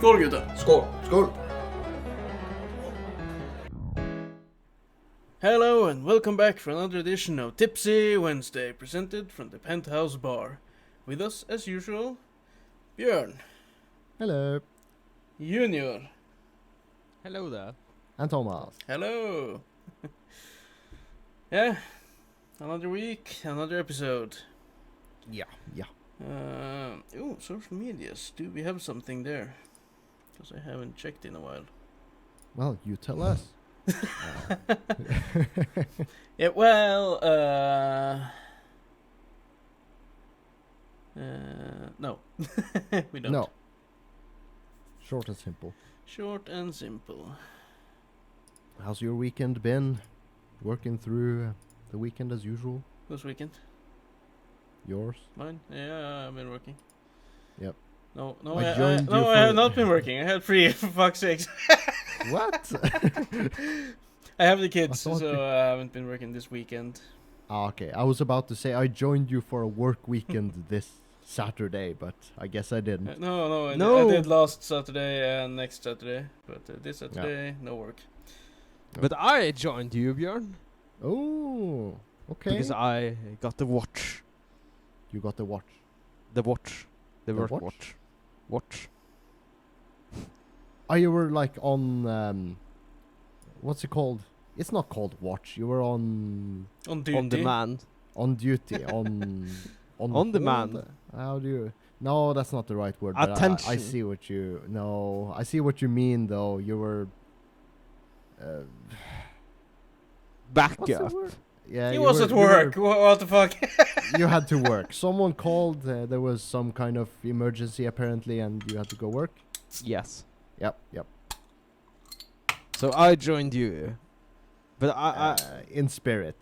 Skål gutta! Skål! Skål! Hello and welcome back for another edition of Tipsy Wednesday, presented from the Penthouse Bar. With us, as usual, Björn, Hello. Junior, Hello there. And Thomas. hello! Yeah, another week, another episode. Yeah. Social medias. Do we have something there? Because I haven't checked in a while. Well, you tell us. Yeah, well, no. We don't. No. Short and simple. Short and simple. How's your weekend been? Working through the weekend as usual? This weekend? Yours? Mine? Yeah, I've been working. Yep. No, I joined you I have for- not been working. I had free, for fuck's sakes. What? I have the kids, I thought so you- I haven't been working this weekend. Okay, I was about to say I joined you for a work weekend this Saturday, but I guess I didn't. No, I No. did last Saturday and next Saturday, but this Saturday, no work. But I joined you, Björn, Oh, okay. because I got the watch. You got the watch. The watch. The The work watch? watch. Watch. Oh, you were like on, what's it called? It's not called watch. You were on On duty. On demand. duty, on On hold? demand. How do you? No, that's not the right word. But I Attention. see what you. No, I see what you mean. Though you were. Back What's the up. word? Yeah, He you was were- at you work. were- What the fuck? You had to work. Someone called. There was some kind of emergency apparently, and you had to go work. Yes. Yep. So I joined you. But I In spirit.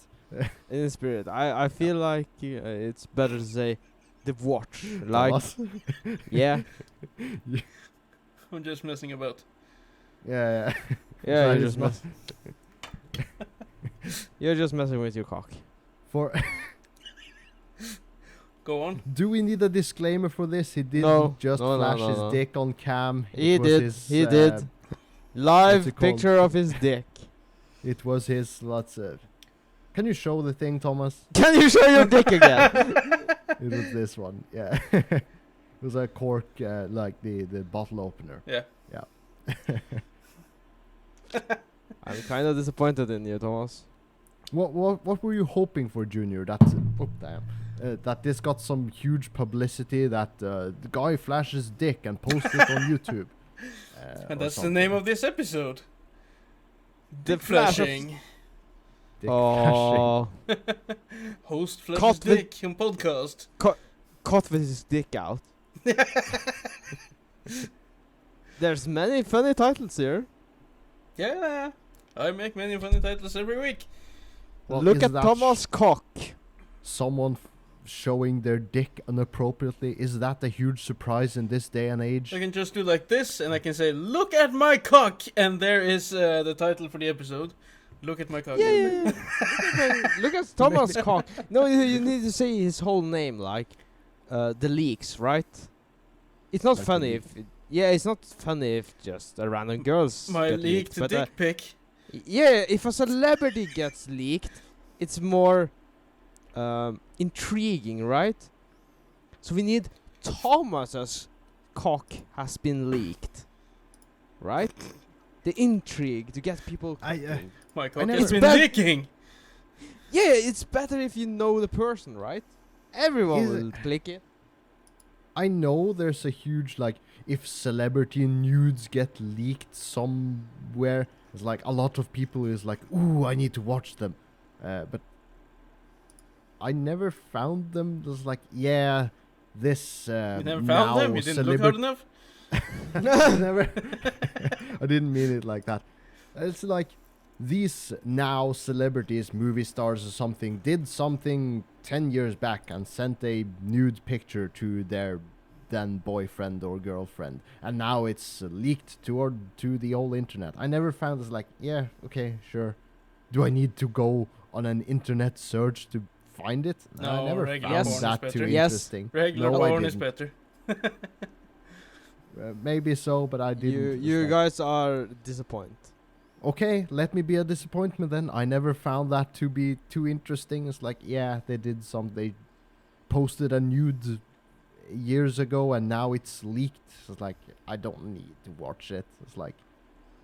in spirit, I feel like it's better to say the watch. Like, Thomas? yeah. I'm just messing about. Yeah. Yeah, Try you're this just you're just messing with your cock. For Go on. do we need a disclaimer for this? He didn't No. just No, flash no, his no. dick on cam. He It was did. his, He did. Live it called? picture of his dick. It was his. Can you show the thing, Thomas? Can you show your dick again? It was this one. Yeah. It was a cork, like the bottle opener. Yeah. I'm kind of disappointed in you, Thomas. What were you hoping for, Junior? That that this got some huge publicity. That the guy flashes dick and posts it on YouTube. And that's the name of this episode. The Dick flash of- flashing. Dick flashing. Oh, Host flashes Cut the- dick on podcast. caught with his dick out. There's many funny titles here. Yeah. I make many funny titles every week. Well, Look is at that Thomas' cock. Someone showing their dick inappropriately. Is that a huge surprise in this day and age? I can just do like this, and I can say, "Look at my cock," and there is the title for the episode. Look at my cock. Yeah. Look at Thomas' cock. No, you need to say his whole name, like the leaks, right? It's not Like the funny leak. it's not funny if just a random girl's My get leaked but, dick pic. yeah, if a celebrity gets leaked, it's more intriguing, right? So we need Thomas's cock has been leaked, right? The intrigue to get people. clicking. My cock never- has It's been bad- leaking. Yeah, it's better if you know the person, right? Everyone Is it- will click it. I know there's a huge, like, if celebrity nudes get leaked somewhere, it's like a lot of people is like, ooh, I need to watch them. But I never found them. Just like, yeah, this You never now found them. You didn't look hard enough. Never. I didn't mean it like that. It's like these now celebrities, movie stars or something, did something 10 years back and sent a nude picture to their then boyfriend or girlfriend, and now it's leaked to the whole internet. I never found this like, yeah, okay, sure. Do I need to go on an internet search to find it? No, I never regular found porn is that better. too Yes. interesting. Regular No, I porn is didn't. better. Maybe so, but I didn't. You guys are disappointed. Okay, let me be a disappointment then. I never found that to be too interesting. It's like, yeah, they posted a nude years ago and now it's leaked. It's like, I don't need to watch it. It's like,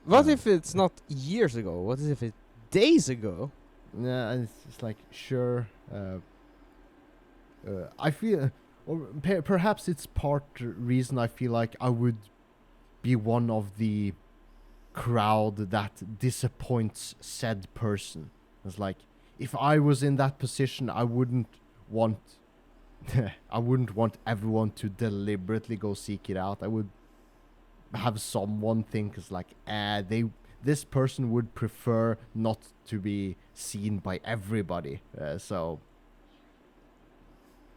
What if it's not years ago? What if it's days ago? yeah, and it's like, sure. I feel, or perhaps it's part reason I feel like I would be one of the crowd that disappoints said person. It's like, if I was in that position, I wouldn't want I wouldn't want everyone to deliberately go seek it out. I would have someone think it's like, this person would prefer not to be seen by everybody. So,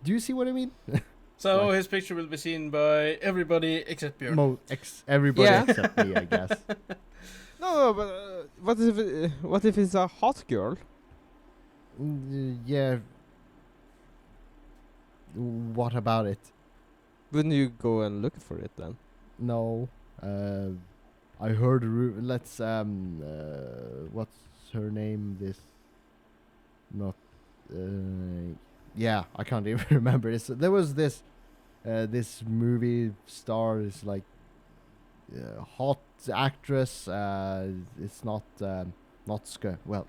do you see what I mean? So Like- his picture will be seen by everybody except Björn. Everybody Yeah. except me, I guess. No, but what if it's a hot girl? Yeah. What about it? Wouldn't you go and look for it then? No. I heard. Let's what's her name? Not. Yeah, I can't even remember. There was this movie star is like hot actress. It's not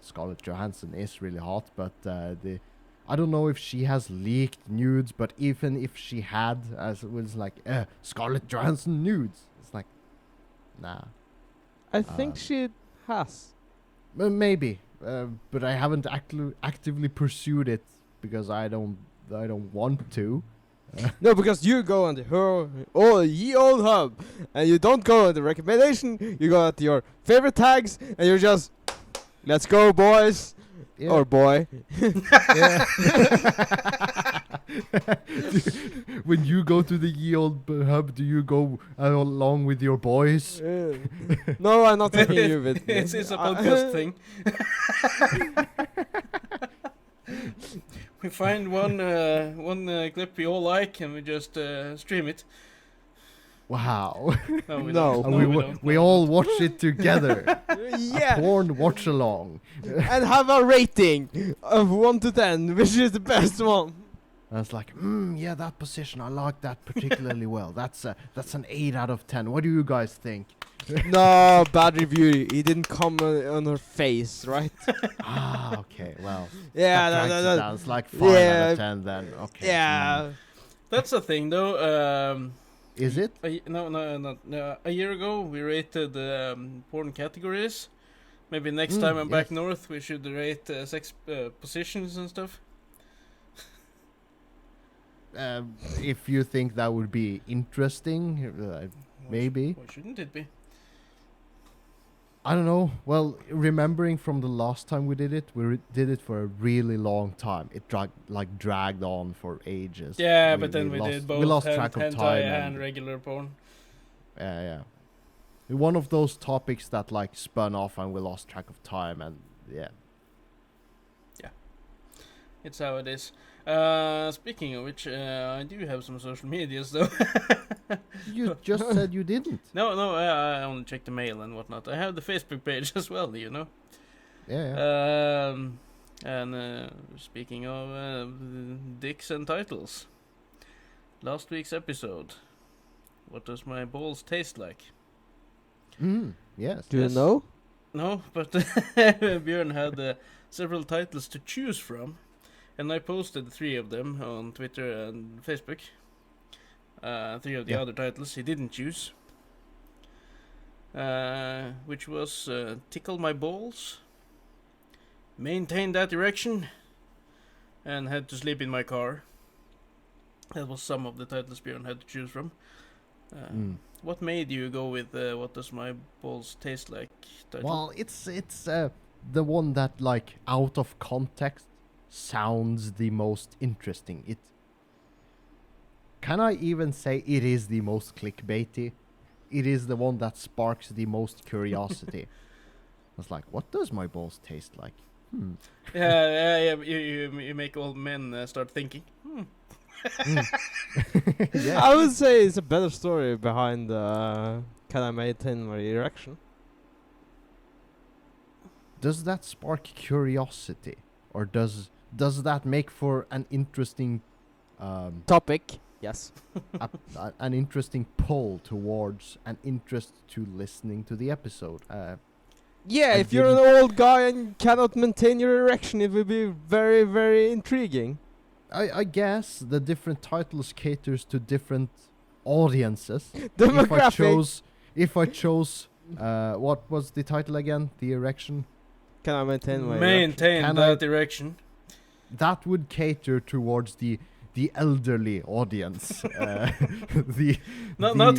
Scarlett Johansson is really hot, but I don't know if she has leaked nudes, but even if she had, as it was like Scarlett Johansson nudes, it's like, nah. I think she has. Maybe, but I haven't actively pursued it because I don't want to. No, because you go on the ye old hub, and you don't go on the recommendation. You go at your favorite tags, and you're just, let's go, boys, Yeah. or boy. Yeah. When you go to the ye old hub, do you go along with your boys? No, I'm not taking you with me. It's a podcast thing. We find one clip we all like and we just stream it. Wow. No, we No. don't. And we don't. we No. all watch it together. A Yeah, porn watch along. and have a rating of 1 to 10, which is the best one. And it's like, yeah, that position, I like that particularly well. That's an 8 out of 10. What do you guys think? No, bad review. He didn't come on her face, right? Okay, well. Yeah, that no, drags no, it no. down. It's like 5 out Yeah. of 10 then. Okay. Yeah. That's the thing, though. Is it? A year ago we rated porn categories. Maybe next time I'm back yes. north we should rate sex positions and stuff. If you think that would be interesting, maybe. Why shouldn't it be? I don't know. Well, remembering from the last time we did it, did it for a really long time. It dragged on for ages. Yeah, but then we lost, did both we lost track of hentai time and regular porn. yeah. One of those topics that like spun off and we lost track of time, and yeah. It's how it is. Speaking of which, I do have some social medias though. You just said you didn't. No, I only check the mail and whatnot. I have the Facebook page as well, you know. Yeah. And speaking of dicks and titles, last week's episode. What does my balls taste like? Yes. Do you Yes. know? No, but Björn had several titles to choose from, and I posted 3 of them on Twitter and Facebook. 3 of the Yeah. other titles he didn't choose, which was Tickle My Balls, Maintain That Erection, and Had to Sleep in My Car. That was some of the titles Björn had to choose from. What made you go with What Does My Balls Taste Like title? Well, it's the one that like out of context sounds the most interesting. Can I even say it is the most clickbaity? It is the one that sparks the most curiosity. It's like, what does my balls taste like? Yeah. You make old men start thinking. Yeah. I would say it's a better story behind can I maintain my erection? Does that spark curiosity, or does that make for an interesting Topic. Yes. an interesting pull towards an interest to listening to the episode? Yeah, I if you're an old guy and cannot maintain your erection, it will be very, very intriguing. I guess the different titles caters to different audiences. Demographic. If I chose what was the title again? The erection. Can I maintain my erection? Maintain Can that erection. That would cater towards the elderly audience. Not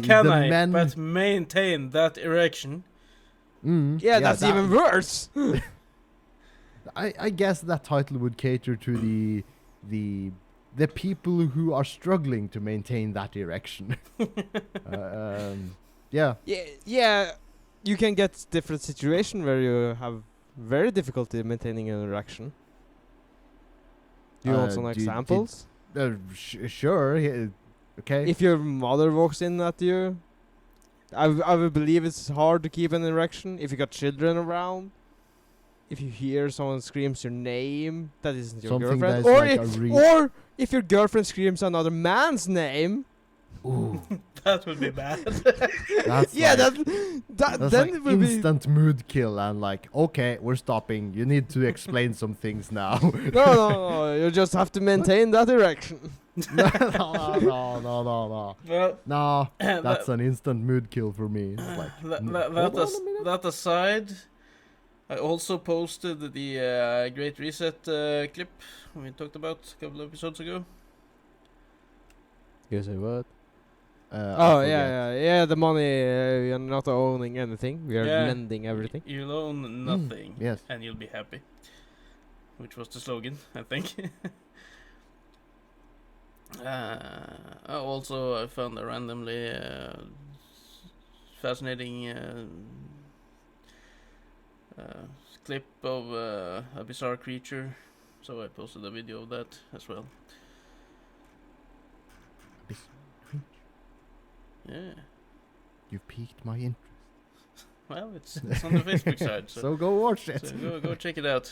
can the I, men- but maintain that erection. Yeah, that's even worse. I guess that title would cater to the people who are struggling to maintain that erection. Yeah. Yeah, you can get different situation where you have very difficulty maintaining an erection. Do you want some examples? Sure. Okay. If your mother walks in at you, I would believe it's hard to keep an erection. If you got children around, if you hear someone screams your name, that isn't your Something girlfriend. that's Or if your girlfriend screams another man's name. Ooh, That would be bad. that's Yeah, like, that that's then like it will be. instant mood kill, and like, okay, we're stopping. You need to explain some things now. No, you just have to maintain that erection. no. Well, No, that's an instant mood kill for me. It's like, that aside, I also posted the Great Reset clip we talked about a couple of episodes ago. You say what? I Oh forget. yeah. The money. We are not owning anything. We are Yeah. lending everything. You'll own nothing, Yes. and you'll be happy. Which was the slogan, I think. Also, I found a randomly fascinating clip of a bizarre creature, so I posted a video of that as well. Yeah. You've piqued my interest. Well, it's on the Facebook side, so, So go watch it. so go check it out.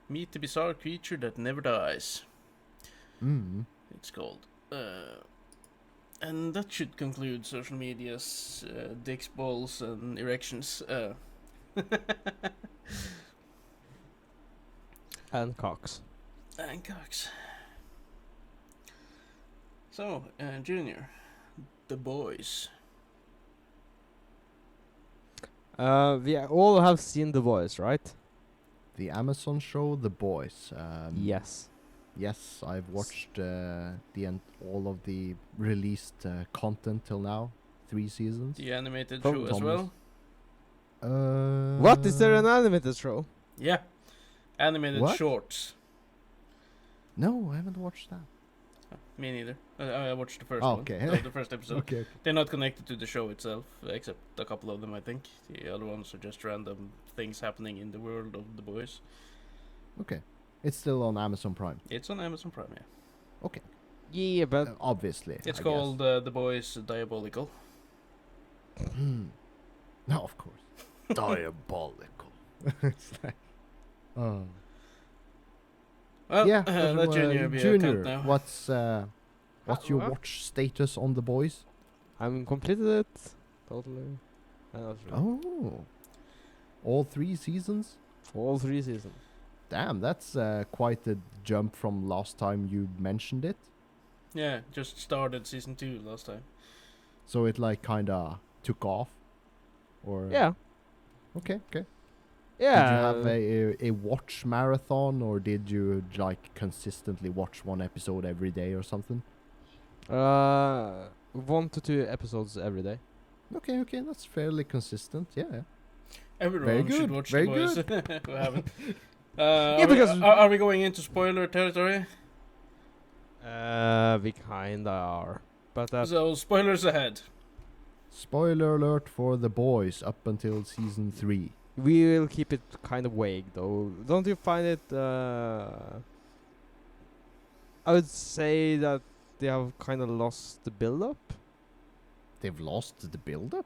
Meet the bizarre creature that never dies. It's called. And that should conclude social media's dicks, balls, and erections. And cocks. And cocks. So, Junior, The Boys. We all have seen The Boys, right? The Amazon show, The Boys. Yes. Yes, I've watched all of the released content till now. 3 seasons. The animated From show as Thomas. well. What, is there an animated show? Yeah. Animated What? shorts. No, I haven't watched that. Me neither. I watched the first Oh, one. okay. The first episode. Okay. They're not connected to the show itself, except a couple of them, I think. The other ones are just random things happening in the world of The Boys. Okay. It's still on Amazon Prime. It's on Amazon Prime, yeah. Okay. Yeah, but Obviously. It's I called The Boys Diabolical. guess. No, of course. Diabolical. It's like, oh. Well, Yeah. let Junior be a cunt Junior, now. what's your What? watch status on The Boys? I'm completed it. Totally. Oh. All 3 seasons? All 3 seasons. Damn, that's quite a jump from last time you mentioned it. Yeah, just started season 2 last time. So it like kinda took off? Or Yeah. Okay. Yeah. Did you have a watch marathon, or did you like consistently watch one episode every day or something? 1 to 2 episodes every day. Okay, that's fairly consistent. Yeah. Everyone Very should good, watch very The Boys. Who haven't. because- Are we going into spoiler territory? We kinda are. But So, spoilers ahead. Spoiler alert for The Boys up until season 3. we will keep it kind of vague though. Don't you find it I would say that they have kind of lost the build-up. They've lost the build-up?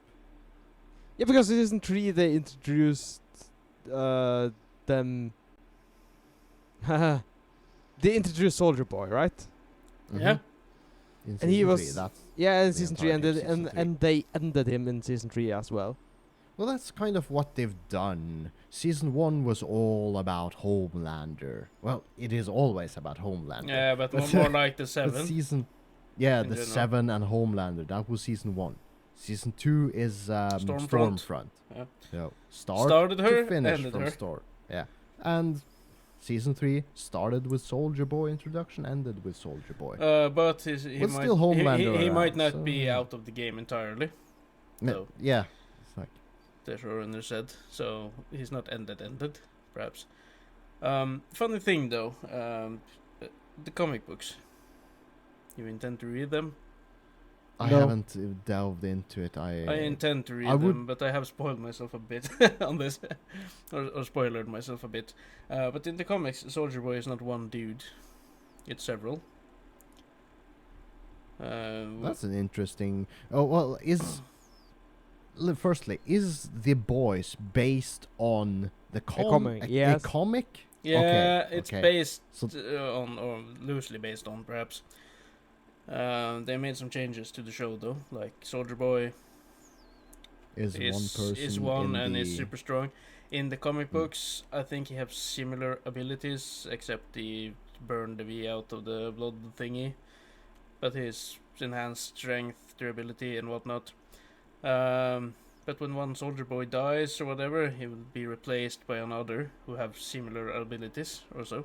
Yeah, because in season 3 they introduced them. They introduced Soldier Boy, right? Yeah. In And he season was three, that's yeah in the season 3, and entirety of season three. and they ended him in season 3 as well. well, that's kind of what they've done. Season 1 was all about Homelander. Well, it is always about Homelander. Yeah, but But- more like the But 7. the in general. 7 and Homelander, that was season 1. Season 2 is Stormfront. Stormfront. Yeah. So, start Started her, to finish ended from her. store. Yeah. And season 3 started with Soldier Boy introduction, ended with Soldier Boy. But he But might still Homelander he might around, not so- be out of the game entirely. so- Yeah. It's like, The showrunner said. So he's not ended, perhaps. Funny thing though, the comic books. You intend to read them? I No. haven't delved into it. I intend to read I would- them, but I have spoiled myself a bit on this, or spoiled myself a bit. But in the comics, Soldier Boy is not one dude; it's several. That's an interesting. Oh well, firstly, is the boys based on the comic, a yes. comic? yeah, Okay, it's okay. based So- on, or loosely based on, perhaps. They made some changes to the show though, like Soldier Boy Is one person is one in and the, is super strong. In the comic Hmm. books, I think he has similar abilities, except he burned the V out of the blood thingy. But his enhanced strength, durability, and whatnot. But when one Soldier Boy dies or whatever, he will be replaced by another who have similar abilities or so.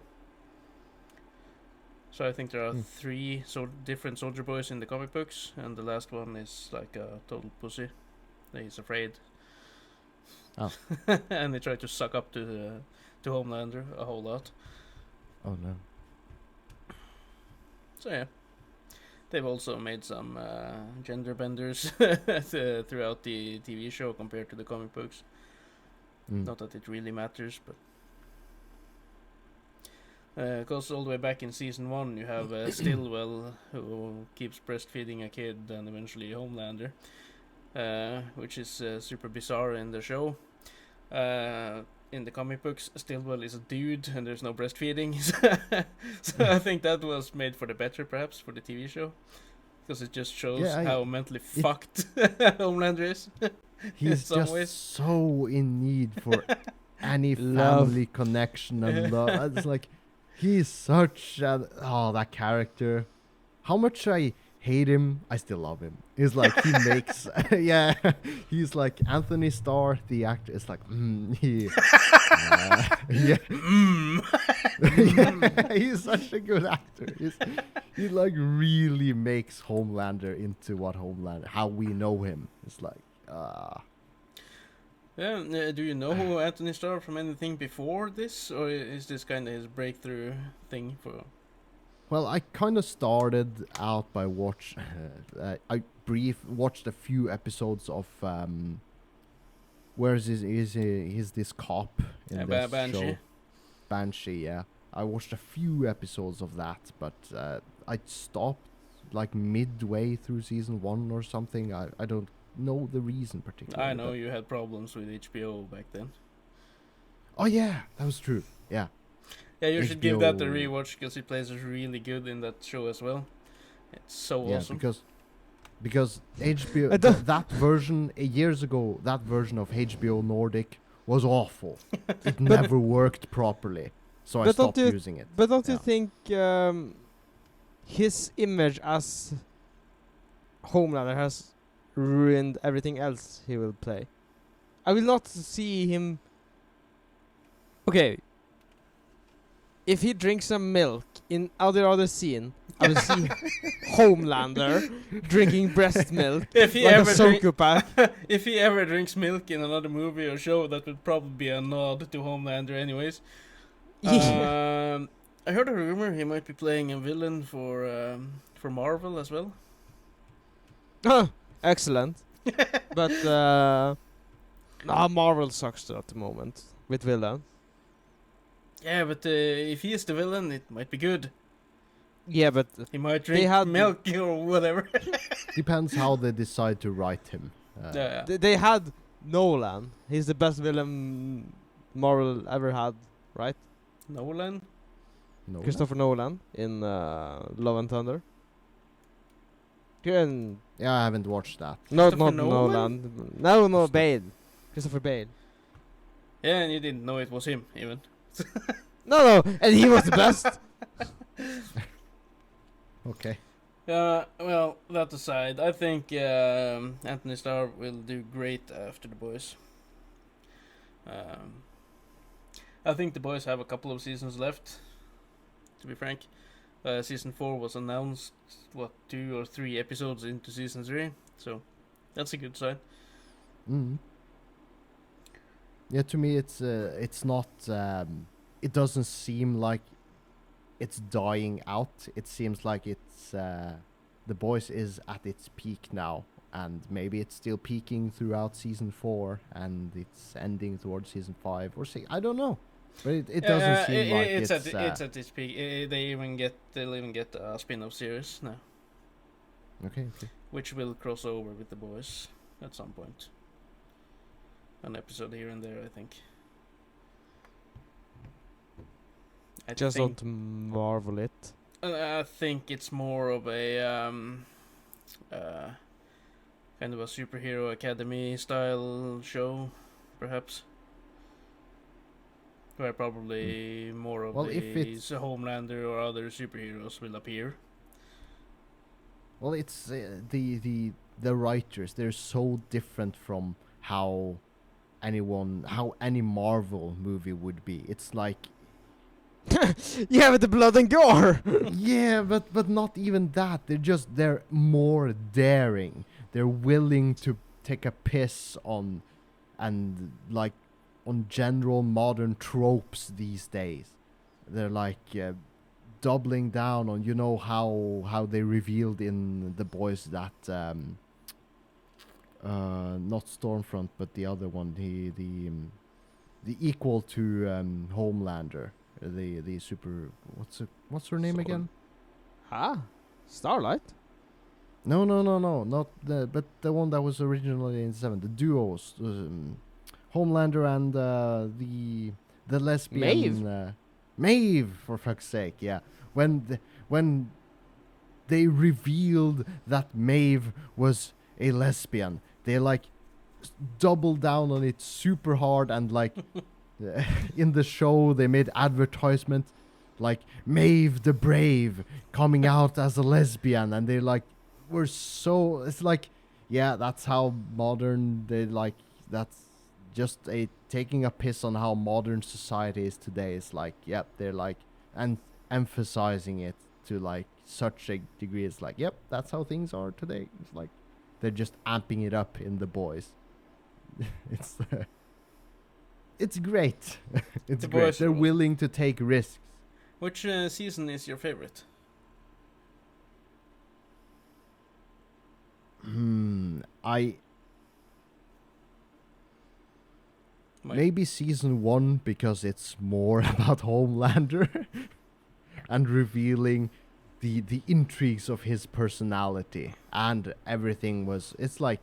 So I think there are Hmm. 3 different Soldier Boys in the comic books, and the last one is like a total pussy. He's afraid. Oh. And they try to suck up to Homelander a whole lot. Oh no. So yeah, they've also made some gender benders throughout the TV show compared to the comic books. Mm. Not that it really matters, but because all the way back in season 1, you have Stillwell who keeps breastfeeding a kid, and eventually Homelander, which is super bizarre in the show. In the comic books, Stillwell is a dude, and there's no breastfeeding. So I think that was made for the better, perhaps, for the TV show, because it just shows Yeah, how mentally fucked Homelander is. He's some just ways. so in need for any Love. family connection and love. It's like he's such that character. How much I hate him, I still love him. It's like he makes yeah. He's like Anthony Starr, the actor. It's like yeah. Yeah, he's such a good actor. He like really makes Homelander into how we know him. It's like Yeah, do you know who Anthony Starr from anything before this, or is this kind of his breakthrough thing for? well, I kind of started out by watched a few episodes of where is he's this cop in this Banshee. show. Banshee, yeah. I watched a few episodes of that, but I stopped like midway through season 1 or something. I don't know the reason particularly. I know but- you had problems with HBO back then. Oh yeah, that was true. Yeah. Yeah, you should give that a HBO. rewatch because he plays really good in that show as well. It's so Yeah, awesome. because HBO I don't- that version years ago, that version of HBO Nordic was awful. It never worked properly, so I But don't stopped you- using it. But don't you Yeah. think his image as Homelander has ruined everything else he will play? I will not see him. Okay. If he drinks some milk in other scene, I will see Homelander drinking breast milk If he like a ever drink, psychopath. if he ever drinks milk in another movie or show, that would probably be a nod to Homelander, anyways. I heard a rumor he might be playing a villain for Marvel as well. Excellent. But Marvel sucks at the moment with villain. Yeah, but if he is the villain, it might be good. Yeah, but He might They drink had- milk or whatever. Depends how they decide to write him. Yeah. they had Nolan. He's the best villain Marvel ever had, right? Nolan? No. Christopher Nolan in Love and Thunder. And Yeah, I haven't watched that. not Christopher Nolan. No, Christopher- Bale. Christopher Bale. Yeah, and you didn't know it was him, even. No, and he was the best. Okay. Well, that aside, I think Anthony Starr will do great after The Boys. I think The Boys have a couple of seasons left, to be frank. Season 4 was announced, 2 or 3 episodes into season 3, so that's a good sign. Mm. Yeah, to me, it's not. It doesn't seem like it's dying out. It seems like it's The Boys is at its peak now, and maybe it's still peaking throughout season 4, and it's ending towards season 5 or 6. I don't know, but it doesn't seem like it's it's. it's at its peak. They'll even get a spin-off series now, Okay. which will cross over with The Boys at some point. An episode here and there, I think. I Just think, don't marvel it. I think it's more of a kind of a superhero academy style show, perhaps. Where probably more of Well, if these Homelander or other superheroes will appear. Well, it's the writers. They're so different from how any Marvel movie would be. It's like Yeah, with the blood and gore. yeah, but not even that. They're more daring. They're willing to take a piss on and like on general modern tropes these days. They're like doubling down on how they revealed in The Boys that not Stormfront but the other one, the equal to Homelander, the super what's her name again? Huh? Starlight? No, not but the one that was originally in 7, the duos, Homelander and the lesbian Maeve? Maeve, for fuck's sake, yeah. When they revealed that Maeve was a lesbian, they like doubled down on it super hard, and like in the show they made advertisement like Maeve the Brave coming out as a lesbian, and they like were so, it's like, yeah, that's how modern they like, that's just a taking a piss on how modern society is today. It's like, yep, they're like, and emphasizing it to like such a degree. It's like, yep, that's how things are today. It's like they're just amping it up in The Boys. It's great. It's The great. Boys They're rules. willing to take risks. Which season is your favorite? I My- maybe season 1 because it's more about Homelander and revealing the intrigues of his personality, and everything was, it's like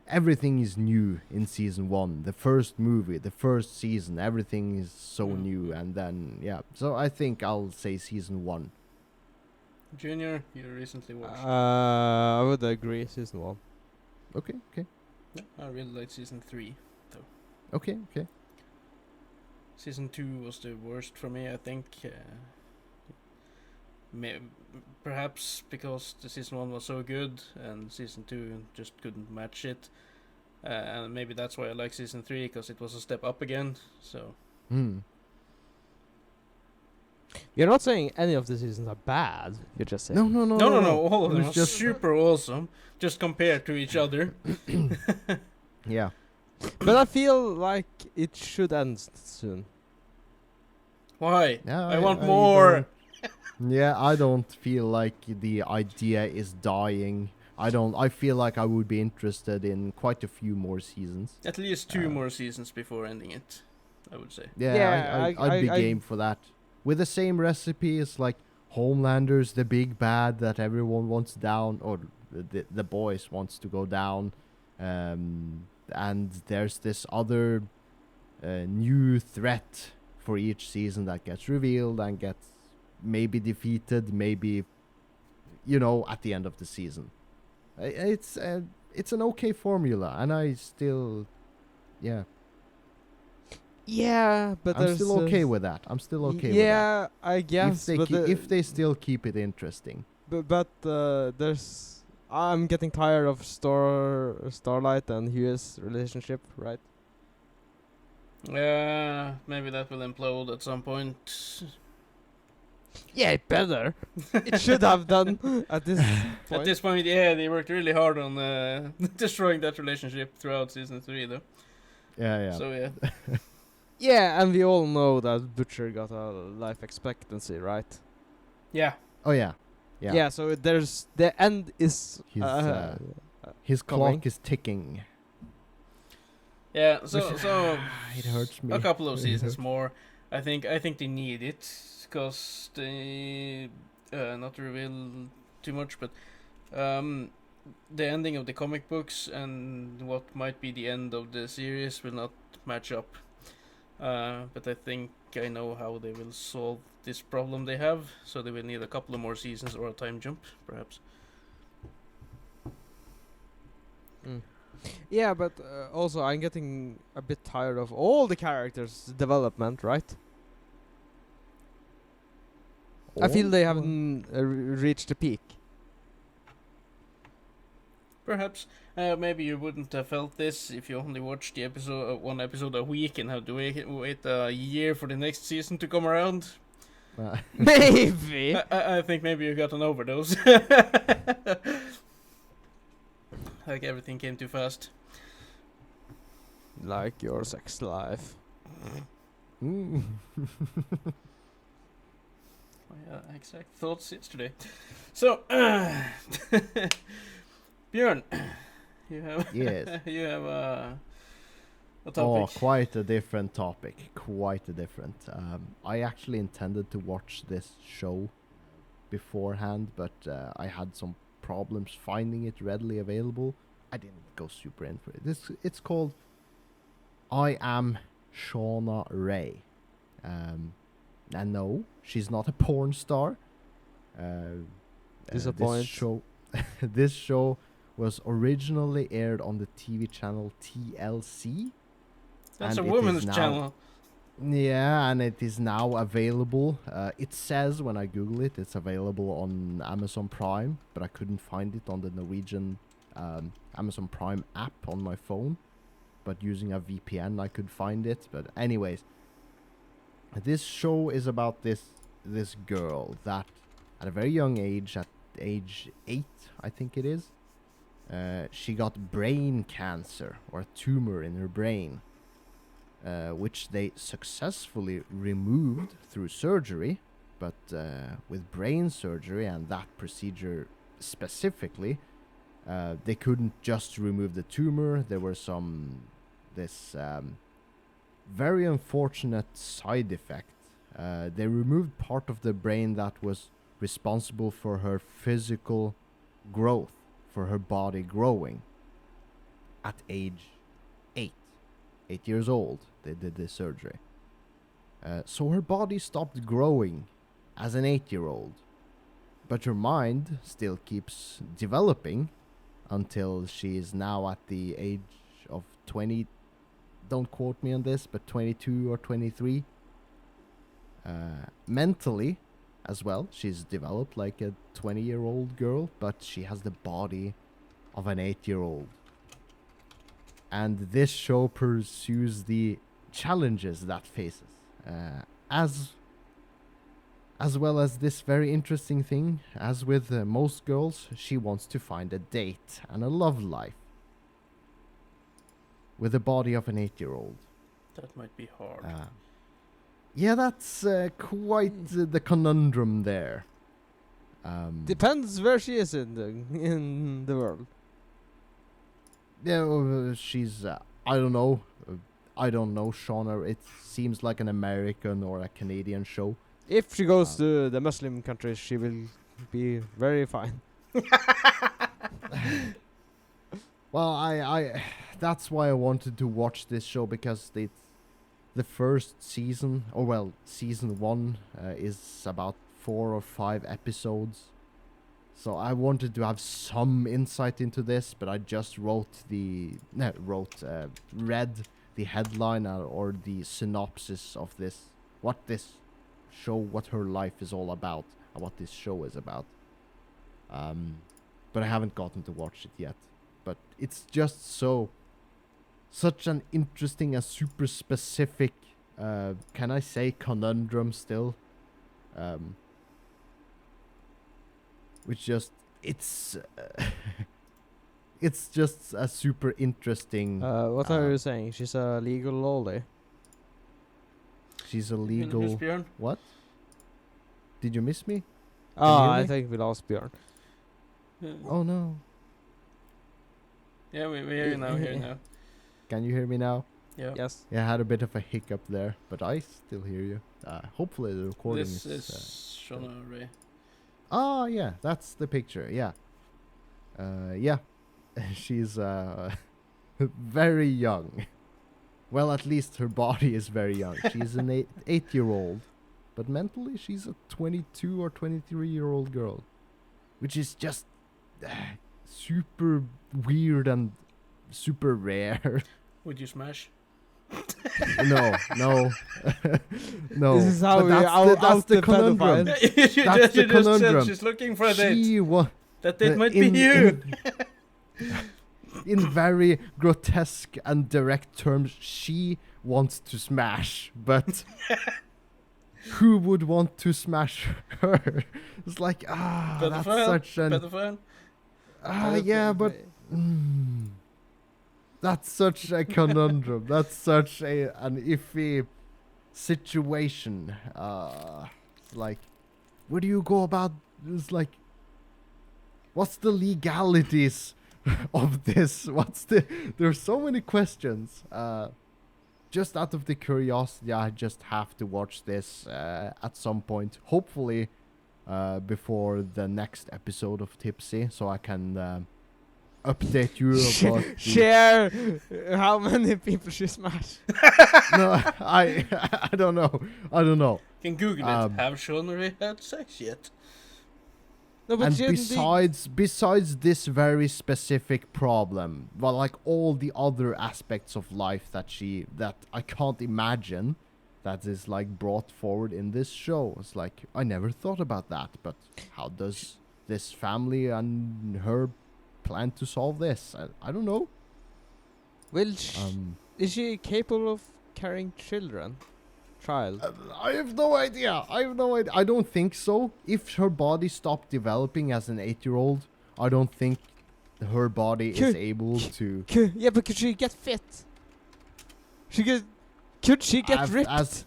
everything is new in season 1. The first movie, the first season, everything is so Mm. new, and then yeah. So I think I'll say season 1. Junior, you recently watched. I would agree, season 1. Okay. Yeah, I really liked season 3. Okay. Season 2 was the worst for me, I think. Perhaps because the season 1 was so good and season 2 just couldn't match it. And maybe that's why I like season 3, because it was a step up again. So You're not saying any of the seasons are bad. You're just saying. no, all of It them was are just- super awesome, just compared to each other. Yeah. But I feel like it should end soon. Why? Yeah, I want more. Yeah, I don't feel like the idea is dying. I feel like I would be interested in quite a few more seasons. At least 2 more seasons before ending it, I would say. Yeah, Yeah, I'd be I- game for that. With the same recipe, it's like Homelander's the big bad that everyone wants down, or the boys wants to go down. And there's this other new threat for each season that gets revealed and gets maybe defeated, maybe, at the end of the season. It's an okay formula, and I still, yeah, Yeah, but I'm there's still okay with that. I'm still okay with that. yeah, I guess. If they still keep it interesting. But there's I'm getting tired of Starlight and Hugh's relationship, right? Yeah, maybe that will implode at some point. Yeah, it better. It should have done at this point. At this point, yeah, they worked really hard on destroying that relationship throughout season 3, though. Yeah. So yeah. Yeah, and we all know that Butcher got a life expectancy, right? Yeah. Oh yeah. Yeah, so there's the end is His coming. clock is ticking. Yeah, so It hurts me. a couple of seasons more. I think they need it, because they not to reveal too much, but the ending of the comic books and what might be the end of the series will not match up. But I think I know how they will solve this problem they have, so they will need a couple of more seasons or a time jump, perhaps. Yeah, but also I'm getting a bit tired of all the characters' development, right? I feel they haven't reached the peak. Perhaps. Maybe you wouldn't have felt this if you only watched the one episode a week and had to wait a year for the next season to come around. Maybe. I think maybe you got an overdose. Like everything came too fast. Like your sex life. Mm. My exact thoughts yesterday. So, Björn, you have Yes. you have a Oh, topic. quite a different topic. Quite a different. I actually intended to watch this show beforehand, but I had some problems finding it readily available. I didn't go super in for it. It's called I Am Shauna Ray. And no, she's not a porn star. Disappoint. This show was originally aired on the TV channel TLC. That's and a it woman's is now- channel. Yeah, and it is now available. It says when I Google it, it's available on Amazon Prime, but I couldn't find it on the Norwegian Amazon Prime app on my phone. But using a VPN, I could find it. But anyways, this show is about this girl that, at a very young age, at age 8, I think it is, she got brain cancer, or a tumor in her brain. Which they successfully removed through surgery, but with brain surgery and that procedure specifically, they couldn't just remove the tumor. There were this very unfortunate side effect. They removed part of the brain that was responsible for her physical growth, for her body growing at age 8 years old. They did this surgery. So her body stopped growing as an 8-year-old. But her mind still keeps developing until she is now at the age of 20. Don't quote me on this, but 22 or 23. Mentally as well, she's developed like a 20-year-old girl, but she has the body of an 8-year-old. And this show pursues the challenges that faces, as well as this very interesting thing. As with most girls, she wants to find a date and a love life with the body of an 8-year-old. That might be hard. Yeah, that's quite the conundrum there. Depends where she is in the world. Yeah, she's I don't know. I don't know, Shauna. It seems like an American or a Canadian show. If she goes Um, to the Muslim countries, she will be very fine. Well, that's why I wanted to watch this show, because the first season, or well, season 1 is about 4 or 5 episodes. So I wanted to have some insight into this, but I just read the headline or the synopsis of this, what her life is all about, and what this show is about. But I haven't gotten to watch it yet. But it's just such an interesting and super specific, can I say conundrum still? Which just, it's just a super interesting, What are you saying? She's a legal lolly. she's a Who's legal, Björn? what? Did you miss me? Ah, hear I me? think we lost Björn. Oh no. Yeah, we hear you now. Hear you now. Can you hear me now? Yeah. Yes. Yeah, I had a bit of a hiccup there, but I still hear you. Hopefully the recording This is... is Shona Ray. Oh, yeah, that's the picture, yeah. Yeah, she's very young. Well, at least her body is very young. She's an 8-year-old, but mentally she's a 22 or 23-year-old girl, which is just super weird and super rare. Would you smash? No, no, no. This is how But we that's the conundrum. you That's just, the you just said conundrum. she's looking for a date. She That date might be you. In very grotesque and direct terms, she wants to smash, but who would want to smash her? It's like, that's Pedophile? such an... Pedophile? yeah, but... that's such a conundrum. That's such an iffy situation. Like, where do you go about... It's like... What's the legalities of this? There's so many questions. Just out of the curiosity, I just have to watch this at some point. Hopefully, before the next episode of Tipsy, so I can update you about Share how many people she smashed. No, I don't know. I don't know. You can Google it. Have Shona Ray had sex yet? No, but And she besides this very specific problem, well, like all the other aspects of life that I can't imagine that is like brought forward in this show. It's like, I never thought about that, but how does this family and her plan to solve this? I don't know. is she capable of carrying children? Child. I have no idea. I don't think so. If her body stopped developing as an 8-year-old, I don't think her body is able to... Yeah, but could she get fit? Could she get ripped?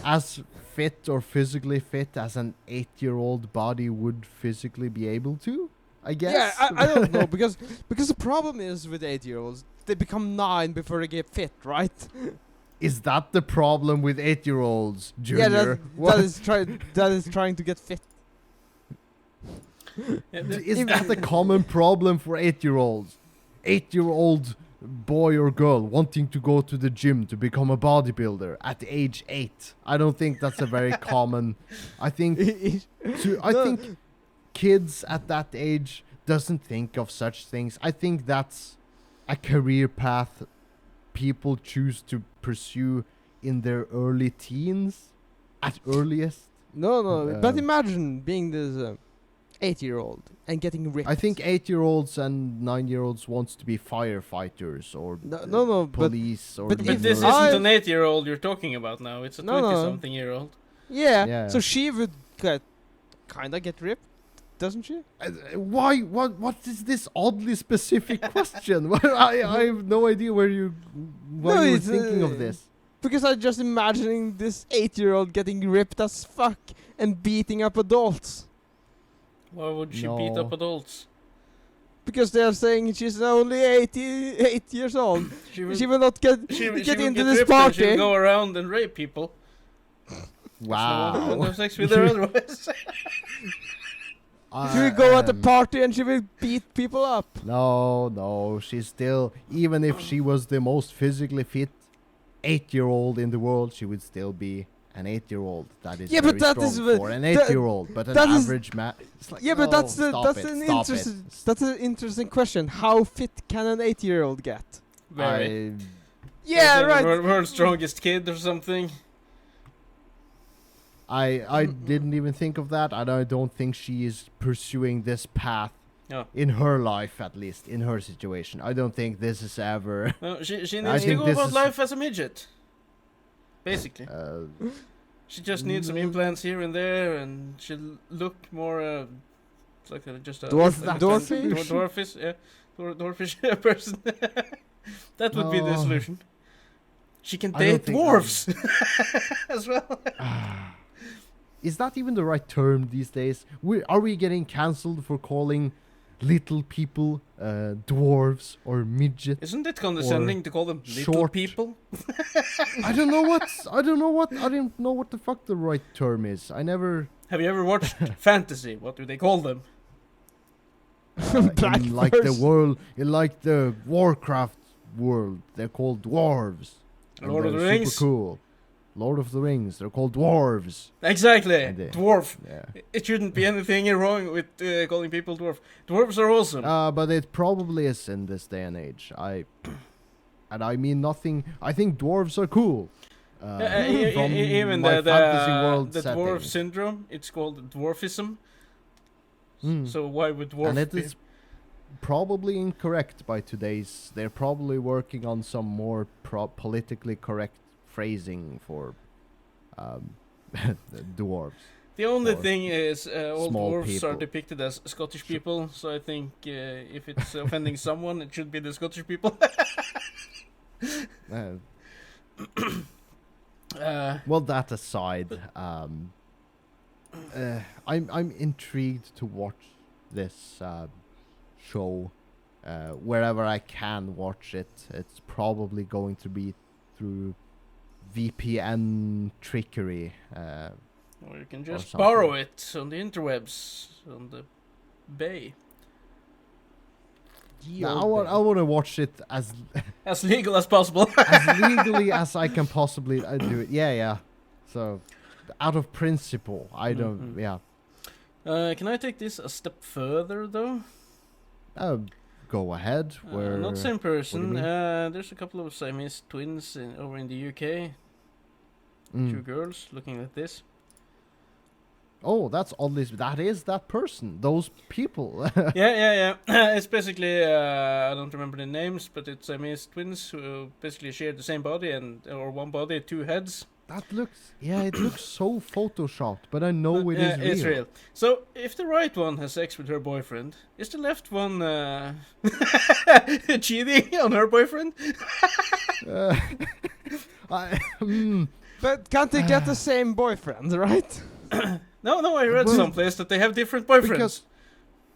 As fit or physically fit as an 8-year-old body would physically be able to, I guess. Yeah, I don't know, because the problem is with 8-year-olds, they become 9 before they get fit, right? Is that the problem with 8-year-olds, Junior? Yeah, that is trying to get fit. Yeah, Is that the common problem for 8-year-olds? 8-year-old boy or girl wanting to go to the gym to become a bodybuilder at age 8. I don't think that's a very common... I think kids at that age doesn't think of such things. I think that's a career path people choose to pursue in their early teens at earliest. No, but imagine being this 8-year-old and getting ripped. I think 8-year-olds and 9-year-olds wants to be firefighters or no, police or but But if this isn't an 8-year-old you're talking about now. It's a No, no. 20-something-year-old. Yeah, so Yeah. she would kind of get ripped, doesn't she? Why? What is this oddly specific question? I have no idea why you were it's, thinking of this. Because I'm just imagining this 8-year-old getting ripped as fuck and beating up adults. Why would she beat No. up adults? Because they are saying she's only 8 years old. She will, She will not get she will into get this ripped and she'll party. go around and rape people. No one would Wow. have sex with her otherwise. She will go at the party and she will beat people up. No, she's still, even if she was the most physically fit 8-year-old in the world, she would still be an 8-year-old. That is Yeah, very but that strong is for an 8-year-old, but an that is- average man. It's like, Yeah, but no, that's stop an it, stop interesting it. that's an interesting question. How fit can an 8-year-old get? Very. Yeah, right. World's strongest kid or something. I didn't even think of that, and I don't think she is pursuing this path No. in her life, at least in her situation. I don't think this is ever. No, she I needs to think go this about is- life as a midget. Basically. She just needs some Mm. implants here and there, and she'll look more like just a Dwarf- like a dwarfish? dwarfish, yeah, dwarfish person. That would be the No. solution. She can I don't date think dwarfs as well. Is that even the right term these days? Are we getting cancelled for calling little people dwarves or midgets? Isn't it condescending to call them little short. people? I don't know what the fuck the right term is. I never Have you ever watched fantasy? What do they call them? Black in like the person. world, in like the Warcraft world, they're called dwarves. And Lord of the they're Rings? Super cool. Lord of the Rings. They're called dwarves. Exactly, And they- dwarf. Yeah. It shouldn't be anything wrong with calling people dwarf. Dwarves are awesome. But it probably is in this day and age. And I mean nothing. I think dwarves are cool. From Even my fantasy the world dwarf setting. syndrome, it's called dwarfism. Mm. So why would dwarf And it be? is probably incorrect by today's. They're probably working on some more politically correct phrasing for dwarves. The only or thing is, all small dwarves are people. depicted as Scottish people, so I think if it's offending someone, it should be the Scottish people. Well, that aside, I'm intrigued to watch this show wherever I can watch it. It's probably going to be through VPN trickery. Or you can just something. borrow it on the interwebs, on the bay. I want to watch it as As legal as possible. as legally as I can possibly do it. Yeah. So, out of principle, I don't. Mhm. Yeah. Can I take this a step further, though? Go ahead. Where Not same person. mean? There's a couple of Siamese twins over in the UK. Mm. Two girls looking like this. Oh, that's oddly. That is that person. Those people. Yeah. It's basically I don't remember the names, but it's Siamese twins who basically share the same body or one body, two heads. That looks. Yeah, it looks so photoshopped, but I know it is real. It's real. So if the right one has sex with her boyfriend, is the left one cheating on her boyfriend? But can't they get the same boyfriend, right? No, I read Well, someplace that they have different boyfriends. Because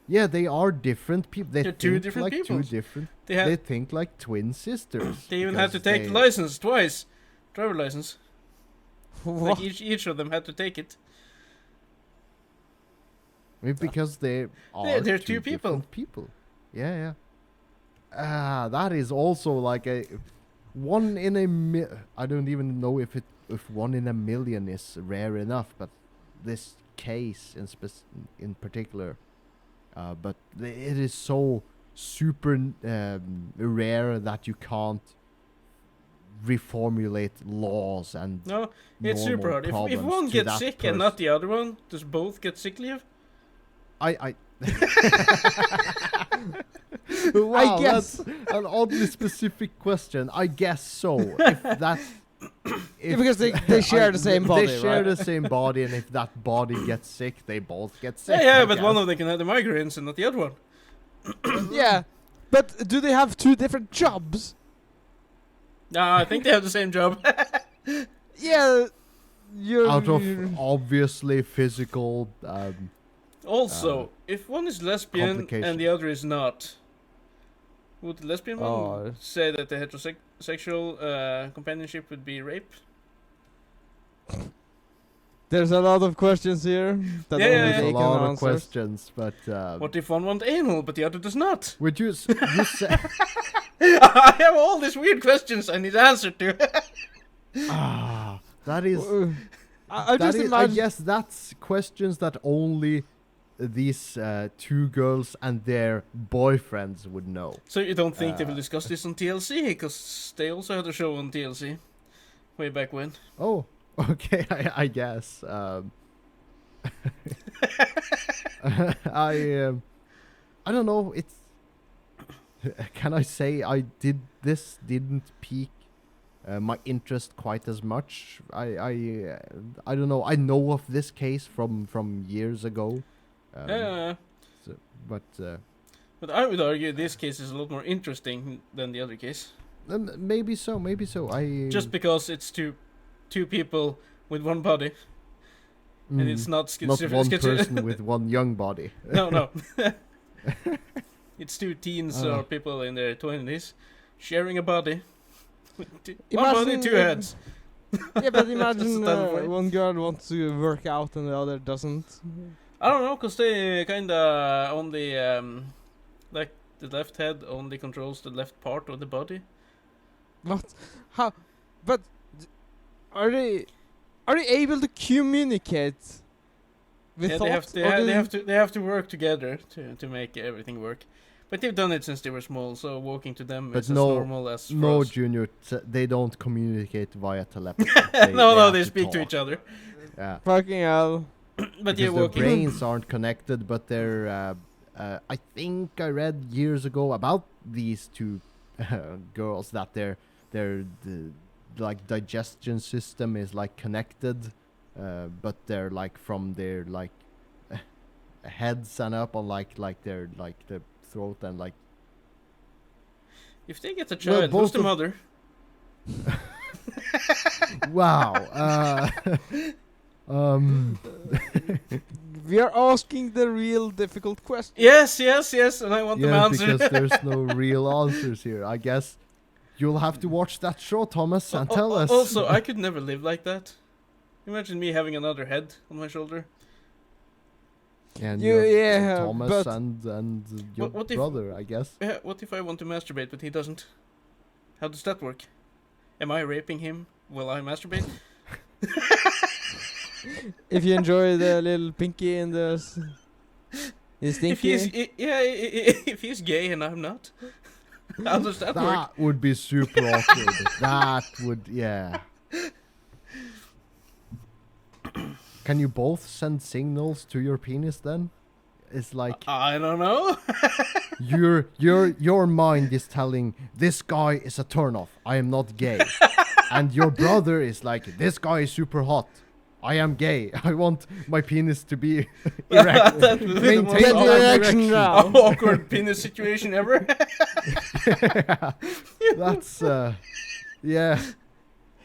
yeah, they are different people. They They're two think different like people. two different. They They have. think like twin sisters. They even had to because take the license twice, driver license. What? Like each of them had to take it. Because they are They're two people. different people. Yeah. That is also like a one in a I don't even know if 1 in a million is rare enough, but this case in particular, but it is so super rare that you can't reformulate laws and No, it's super hard. normal If one problems to gets that sick and not the other one, does both get sick leave? I wow, guess. that's an oddly specific question. I guess so. If that, Yeah, because they share the same body, They share right? the same body, and if that body gets sick, they both get sick. Yeah, I but one guess. of them can have the migraines and not the other one. Yeah, but do they have two different jobs? No, I think they have the same job. Yeah, you're out of obviously physical. Also, if one is lesbian and the complications. other is not, would the lesbian one say that the heterosexual companionship would be rape? There's a lot of questions here that Yeah, only yeah, There's they a can lot of answer. questions, but What if one wants anal but the other does not? would you you say I have all these weird questions I need answered to. that is I that just is- I imagine. guess that's questions that only these two girls and their boyfriends would know. So you don't think they will discuss this on TLC? Because they also had a show on TLC way back when. Oh, okay, I guess. I don't know. It's can I say didn't pique my interest quite as much. I don't know. I know of this case from years ago. Yeah. So, but But I would argue this case is a lot more interesting than the other case. maybe so. Maybe so. Just because it's two people with one body, and it's not not one person with one young body. No. It's two teens Uh. or people in their 20s sharing a body. One Imagine, body, two heads. Yeah, but imagine That's the point. one girl wants to work out and the other doesn't. I don't know, because they kinda only, like, the left head only controls the left part of the body. What? How? But are they able to communicate with Yeah, thoughts? they have to work together to make everything work. But they've done it since they were small, so walking to them But is no- as normal as for No, us. Junior, they don't communicate via telepathy. No, have they to speak to talk. each other. Yeah. Fucking hell. But Because yeah, their walking. brains aren't connected, but they're. I think I read years ago about these two girls that their like digestion system is like connected, but they're like from their like heads and up on like their like the throat and like. If they get a Well, child, who's both the of- mother? Wow. Um. We are asking the real difficult question. Yes, and I want them Yeah, answered. because there's no real answers here. I guess you'll have to watch that show, Thomas, and tell us. Also, I could never live like that. Imagine me having another head on my shoulder. and You- you have yeah, Thomas but- and your What if- brother, I guess. Yeah, what if I want to masturbate but he doesn't? How does that work? Am I raping him while I masturbate? If you enjoy the little pinky and the his If he's stinky. if he's gay and I'm not, how does that work? That would be super awkward. That would, yeah. Can you both send signals to your penis then? It's like I don't know. your mind is telling this guy is a turnoff. I am not gay, and your brother is like this guy is super hot. I am gay. I want my penis to be erect. That would be the most Maintain Get the that erection direction. now. awkward penis situation ever. That's yeah.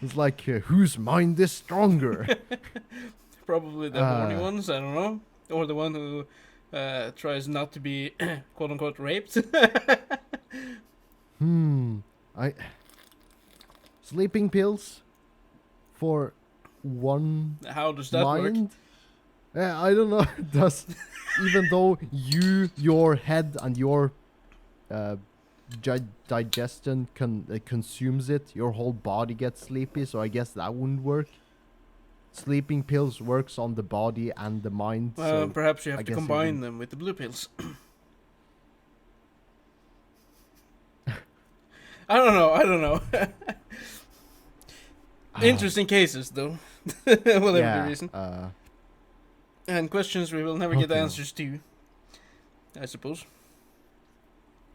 It's like whose mind is stronger? Probably the horny Uh. ones. I don't know, or the one who tries not to be quote unquote raped. I sleeping pills for one How does that work? mind. Yeah, I don't know. Does even though your head and your digestion consumes it, your whole body gets sleepy. So I guess that wouldn't work. Sleeping pills works on the body and the mind. So Perhaps you I have to guess it combine wouldn't- them with the blue pills. I don't know. Interesting cases, though. Whatever the reason. And questions we will never get Okay. answers to. I suppose.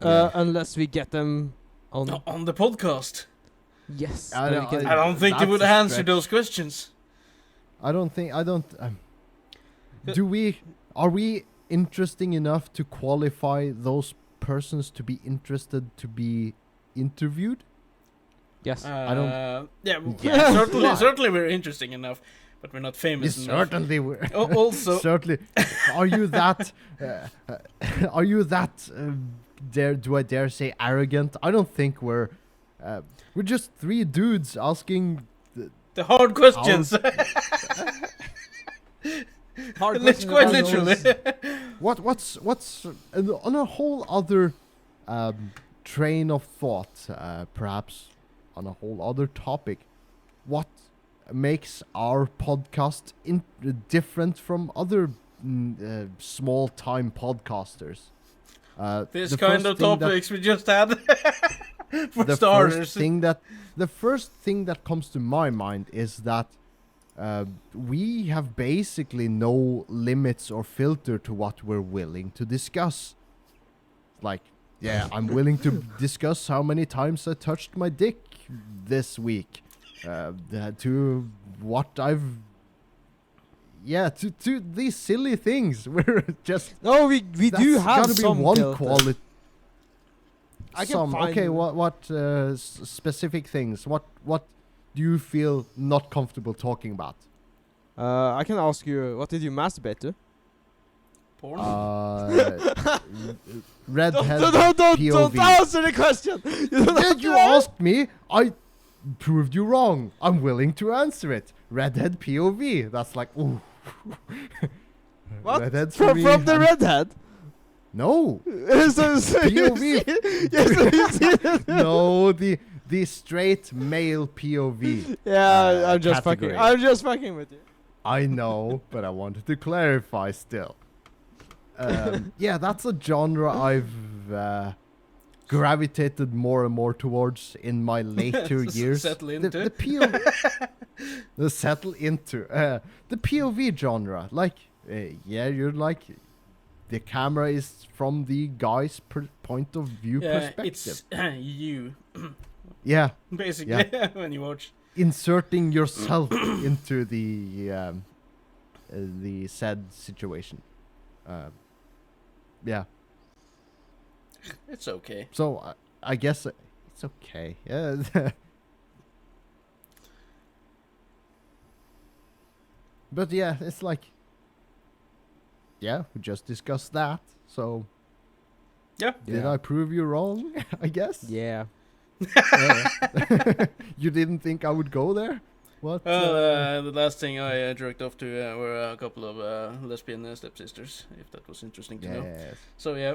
Yeah. Unless we get them on. On the podcast. Yes. I then we don't- can- I don't think you That's would a answer stretch. those questions. I don't. Are we interesting enough to qualify those persons to be interested to be interviewed? yes. don't- Yeah, Yeah. certainly we're interesting enough, but we're not famous enough. Certainly. Also, Certainly. Are you that? Are you that? Do I dare say arrogant? I don't think we're. We're just three dudes asking. the hard questions. Hard It's questions quite about literally. those. What's on a whole other train of thought, perhaps on a whole other topic, what makes our podcast different from other small time podcasters? This The kind first of thing that- topics we just had. For the starters. first thing that comes to my mind is that we have basically no limits or filter to what we're willing to discuss. Like, yeah, I'm willing to discuss how many times I touched my dick this week. To what I've... Yeah, to these silly things. We're just... No, we do that's have gotta be some one filter. quality. I can Some. find- Okay, what specific things? What do you feel not comfortable talking about? I can ask you, what did you masturbate to? Porn. Redhead Don't POV. answer the question. You don't have Did you to answer. ask me? I proved you wrong. I'm willing to answer it. Redhead POV. That's like, ooh. What? Redheads for From me the and- redhead? No. So POV. Yes, you see it. No, the straight male POV. Yeah, I'm just category. fucking. I'm just fucking with you. I know, but I wanted to clarify still. Yeah, that's a genre I've gravitated more and more towards in my later years. Settle The into. POV, the settle into the POV genre. Like, yeah, you're like, the camera is from the guy's point of view perspective. It's you, Yeah, basically, when you watch. inserting yourself into the said situation. Yeah. It's okay. So I guess it's okay. Yeah. But yeah, it's like, yeah, we just discussed that. So Yeah. did Yeah. I prove you wrong? I guess. Yeah. Yeah. You didn't think I would go there? What? The last thing I jerked off to were a couple of lesbian stepsisters, if that was interesting to know. Yes. So yeah.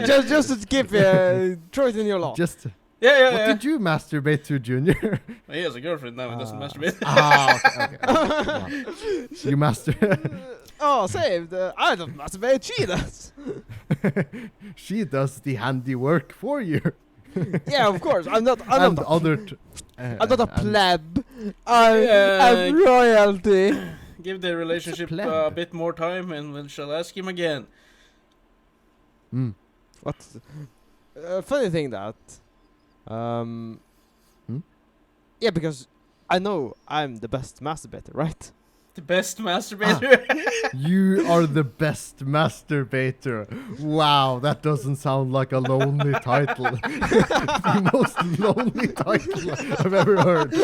just to skip, throw it in your law. Just Yeah. what did you masturbate to, Junior? He has a girlfriend now. He doesn't masturbate. Okay. You master. Oh, saved. I don't masturbate. She does. She does the handiwork for you. Yeah, of course. I'm not. And other. I'm not a and- pleb. I'm royalty. Give the relationship pleb. a bit more time, and we shall ask him again. Mm. What? Funny thing that. Yeah, because I know I'm the best masturbator, right? The best masturbator. You are the best masturbator. Wow, that doesn't sound like a lonely title. The most lonely title I've ever heard.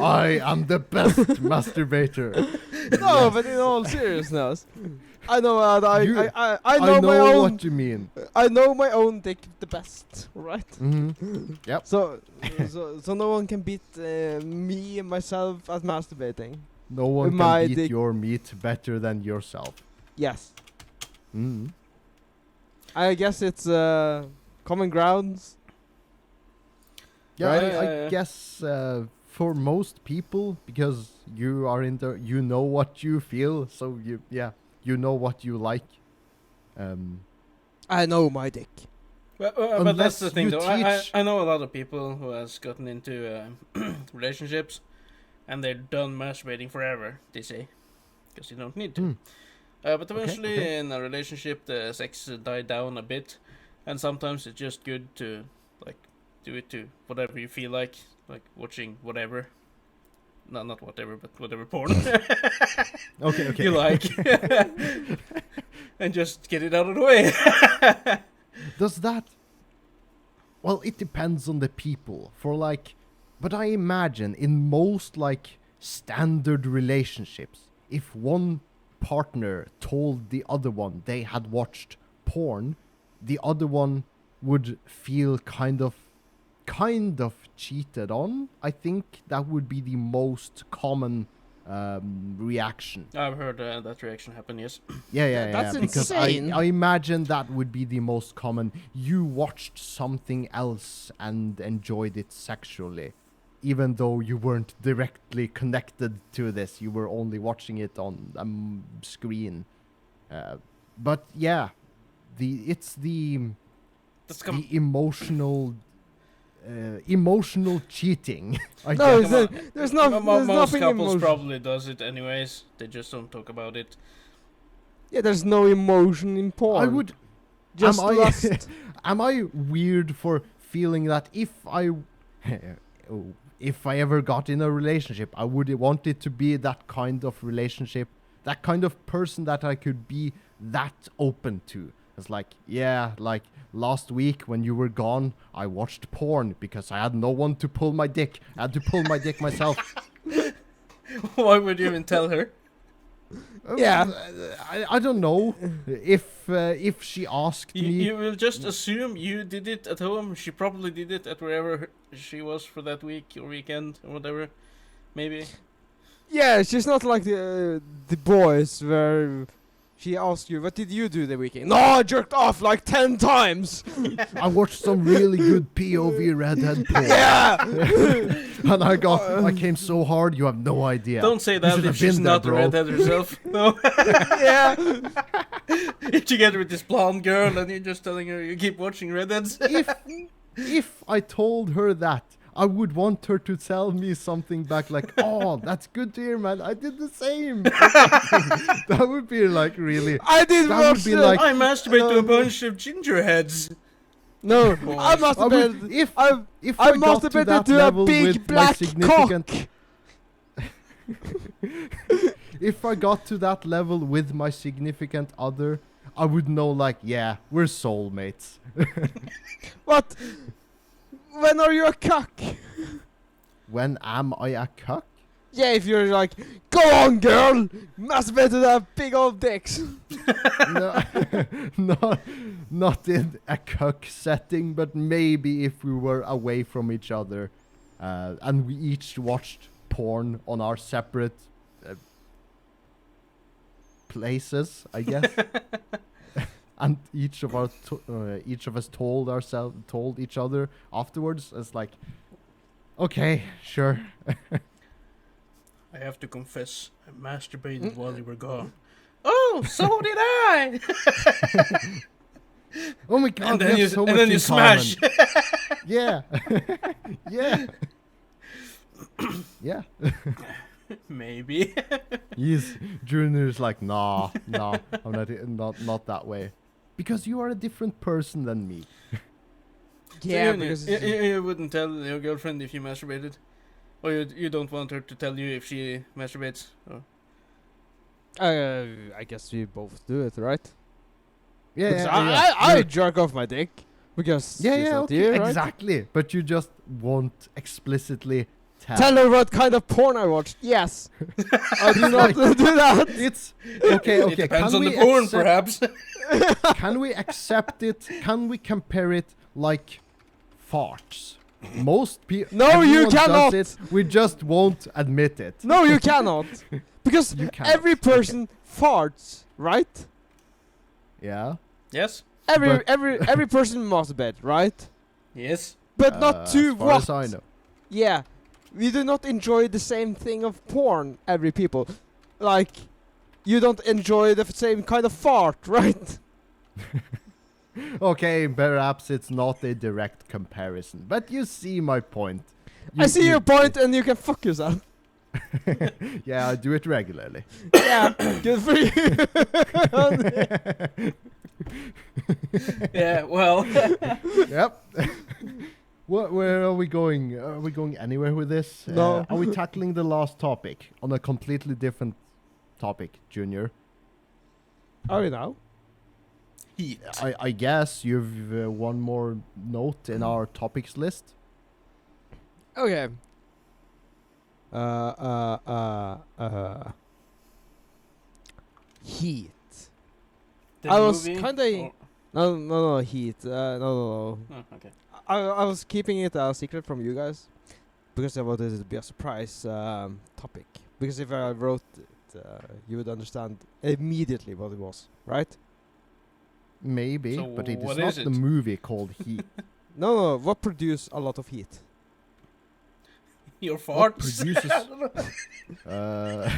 I am the best masturbator. No, Yes. but in all seriousness, I know You- I know my own. what you mean. I know my own dick the best, right? Mm-hmm. Yep. So no one can beat me and myself at masturbating. No one My can beat dick- your meat better than yourself. Yes, Mm. I guess it's common grounds. Yeah, Right, I yeah. guess for most people, because you are in the, you know what you feel, so you know what you like. I know my dick. But that's Unless the thing, you though. I teach- know a lot of people who has gotten into relationships, and they're done masturbating forever. They say, because you don't need to. Mm. But eventually, okay. in a relationship, the sex died down a bit, and sometimes it's just good to like do it to whatever you feel like watching whatever. No, not whatever, but whatever porn Okay. you like, and just get it out of the way. Does that? Well, it depends on the people. But I imagine in most like standard relationships, if one partner told the other one they had watched porn, the other one would feel kind of cheated on. I think that would be the most common reaction. I've heard that reaction happen. Yes. Yeah. That's Because insane. I imagine that would be the most common. You watched something else and enjoyed it sexually, even though you weren't directly connected to this. You were only watching it on a screen. But yeah, it's the emotional cheating. I No, guess. there's Most nothing couples emotional. probably does it anyways. They just don't talk about it. Yeah, there's no emotion in porn. I would. just am I, lust. am I weird for feeling that if I ever got in a relationship, I would want it to be that kind of relationship, that kind of person that I could be that open to. It's like, yeah, like last week when you were gone, I watched porn because I had no one to pull my dick. I had to pull my dick myself. Why would you even tell her? Yeah. I don't know if she asked me. You will just assume you did it at home. She probably did it at wherever she was for that week or weekend or whatever. Maybe. Yeah, she's not like the boys where she asks you, what did you do the weekend? No, I jerked off like 10 times. I watched some really good POV redhead porn. Yeah. And I came so hard, you have no idea. Don't say You that should if have she's been there, not a bro. redhead herself. No. Yeah. You're together with this blonde girl and you're just telling her you keep watching redheads. If I told her that, I would want her to tell me something back like, oh, that's good to hear, man. I did the same. That would be like really... I did That would watch be the- like- I masturbate to a bunch of ginger heads. No, Boys. I I masturbated. would, if I I got to masturbated that to a level big with my black significant... cock. If I got to that level with my significant other, I would know like, yeah, we're soulmates. What? When are you a cock? When am I a cuck? Yeah, if you're like, go on, girl, masturbate to that big old dicks. No, not in a cuck setting, but maybe if we were away from each other, and we each watched porn on our separate places, I guess. And each of us told each other afterwards. It's like, okay, sure. I have to confess, I masturbated while you were gone. Oh, so did I! Oh my god, And then we you, have so and much then you in smash. common. Yeah. Yeah. Yeah. Maybe. Yes, Junior's like, nah, I'm not that way. Because you are a different person than me. Yeah, So because you wouldn't tell your girlfriend if you masturbated, or you don't want her to tell you if she masturbates. Or I guess we both do it, right? Yeah, Because yeah. I You're- jerk off my dick because yeah, she's yeah, not okay, here, right? exactly. But you just won't explicitly tell. Tell her what kind of porn I watched. Yes, I do not do that. It's okay. It depends Can on the we porn, accept- perhaps. Can we accept it? Can we compare it like farts? Most people. No, you cannot. Does it, we just won't admit it. No, you cannot, because You cannot. every person farts, right? Yeah. Yes. But- Every person masturbate, right? Yes. But not to as far what? as I know. Yeah, we do not enjoy the same thing of porn. Every people, like, you don't enjoy the same kind of fart, right? Okay, perhaps it's not a direct comparison, but you see my point. I see your point, and you can fuck yourself. Yeah, I do it regularly. Yeah, good for you. Yeah. Well. Yep. Where are we going? Are we going anywhere with this? No. Are we tackling the last topic on a completely different topic, Junior? Are we now? Heat. I guess you've one more note in our topics list. Okay. Heat. The I was movie kinda- or- No, Heat. No. Oh, okay. I was keeping it a secret from you guys because I wanted it to be a surprise topic. Because if I wrote it, you would understand immediately what it was, right? Maybe, So but it is what not is the it? movie called Heat. No, what produce a lot of heat? Your What farts. produces- I don't know.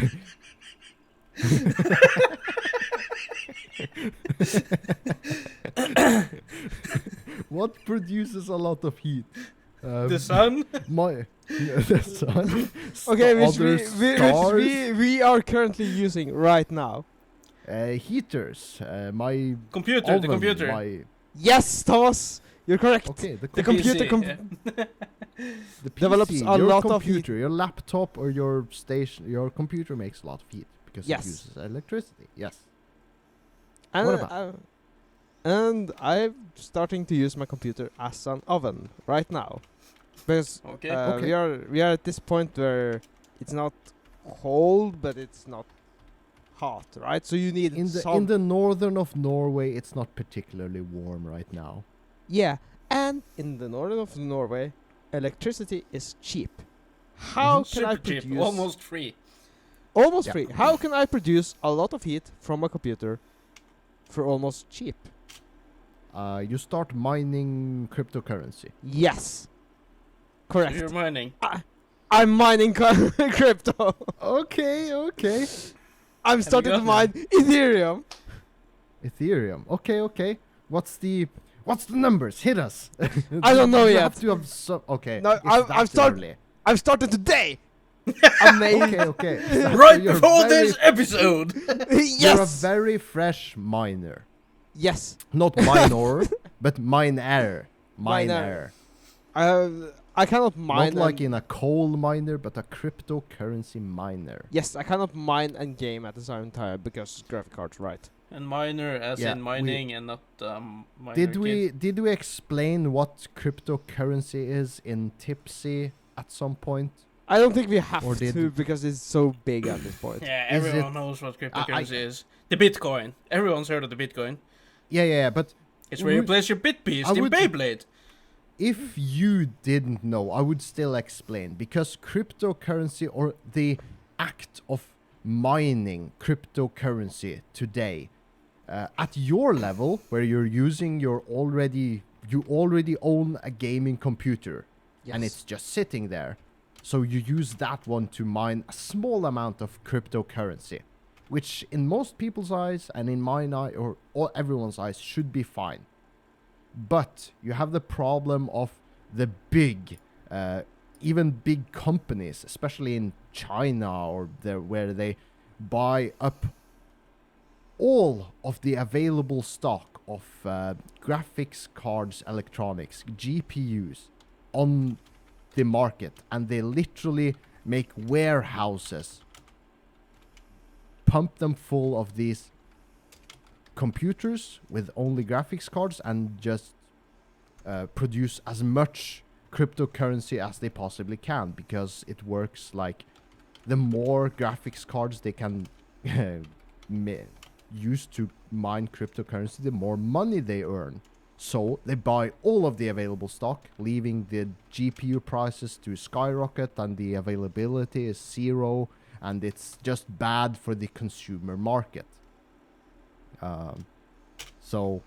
What produces a lot of heat? The sun. The sun. Okay, which Other stars. we are currently using right now. Heaters. My Computer. oven. The computer. My Yes, Thomas, you're correct. okay. The computer PC, The PC, develops a your lot of heat. computer, your laptop or your station, your computer makes a lot of heat because Yes. it uses electricity. Yes. And, What about? and I'm starting to use my computer as an oven right now, because Okay. Okay. we are at this point where it's not cold, but it's not hot, right? So you need In the northern of Norway, it's not particularly warm right now. yeah, and in the northern of Norway, electricity is cheap. How can I Super cheap, produce almost free. almost Yeah. free? How can I produce a lot of heat from a computer for almost cheap? You start mining cryptocurrency. Yes, So correct. you're mining. I'm mining crypto. Okay. I'm you starting to got mine Ethereum. Ethereum. Okay. What's the numbers? Hit us. I don't know You yet. have to have some. Okay. No, it's I've that started- early. I've started today. Amazing. Okay. Right You're before very- this episode. You're a Yes. very fresh miner. Yes. Not minor, but miner. Miner. I cannot mine. Not like and- in a coal miner, but a cryptocurrency miner. Yes, I cannot mine and game at the same time because graphic cards, right? And miner as Yeah, in mining and not minor Did we explain what cryptocurrency is in Tipsy at some point? I don't think we have Or did- to because it's so big at this point. Yeah, Is everyone it- knows what cryptocurrency is. The Bitcoin. Everyone's heard of the Bitcoin. Yeah, but It's where you Would- place your bit piece I in would- Beyblade. if you didn't know, I would still explain, because cryptocurrency, or the act of mining cryptocurrency today, at your level, where you're using you already own a gaming computer, and it's just sitting there. So you use that one to mine a small amount of cryptocurrency, which in most people's eyes and in mine eye, or everyone's eyes, should be fine. But you have the problem of the big, even big companies, especially in China or where they buy up all of the available stock of graphics cards, electronics, GPUs on the market, and they literally make warehouses, pump them full of these computers with only graphics cards, and just produce as much cryptocurrency as they possibly can, because it works like the more graphics cards they can use to mine cryptocurrency, the more money they earn. So they buy all of the available stock, leaving the GPU prices to skyrocket, and the availability is zero, and it's just bad for the consumer market. So